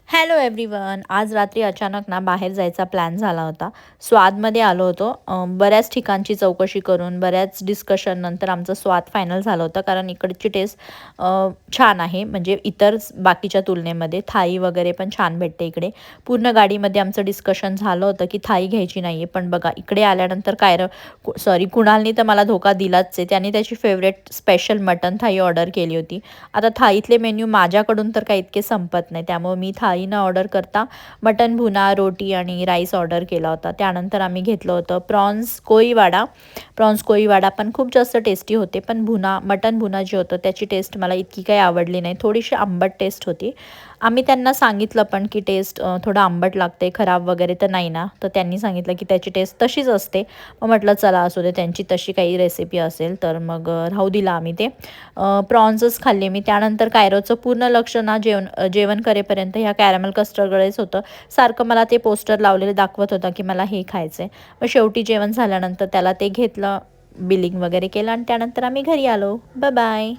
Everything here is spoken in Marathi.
Hello everyone. आज रात्री अचानक ना बाहेर जायचा प्लॅन झाला होता. स्वादमध्ये आलो होतो. बऱ्याच ठिकाणची चौकशी करून बऱ्याच डिस्कशन नंतर आमचं स्वाद फायनल झालं होतं, कारण इकडची टेस्ट छान आहे. म्हणजे इतर बाकीच्या तुलनेमध्ये थाई वगैरे पण छान भेटते इकडे. पूर्ण गाडीमध्ये आमचं डिस्कशन झालं होतं की थाई घ्यायची नाही आहे. पण बघा इकडे आल्यानंतर कुणालनी तर मला धोका दिलाच आहे. त्याने त्याची फेवरेट स्पेशल मटन थाई ऑर्डर केली होती. आता थाईतले मेन्यू माझ्याकडून तर काही इतके संपत नाही, त्यामुळे मी थाई न ऑर्डर करता मटन भुना, रोटी आणि राईस ऑर्डर केला होता. त्यानंतर आम्ही घेतलं होतं प्रॉन्स कोळीवाडा पण खूप जास्त टेस्टी होते. पण मटन भुना जे होतं त्याची टेस्ट मला इतकी काही आवडली नाही. थोडीशी आंबट टेस्ट होती. आम्ही त्यांना सांगितलं पण की टेस्ट थोडं आंबट लागते, खराब वगैरे तर नाही ना. तर त्यांनी सांगितलं की त्याची टेस्ट तशीच असते. मग म्हटलं चला असू दे, त्यांची तशी काही रेसिपी असेल तर मग राहू दिला आम्ही ते. प्रॉन्सच खाल्ले मी. त्यानंतर कायरोचं पूर्ण लक्ष ना जेवण करेपर्यंत ह्या कॅरमल कस्टर्डकडेच होतं. सारखं मला ते पोस्टर लावलेले दाखवत होता की मला हे खायचं आहे. मग शेवटी जेवण झाल्यानंतर त्याला ते घेतलं, बिलिंग वगैरे केलं आणि त्यानंतर आम्ही घरी आलो. Bye bye.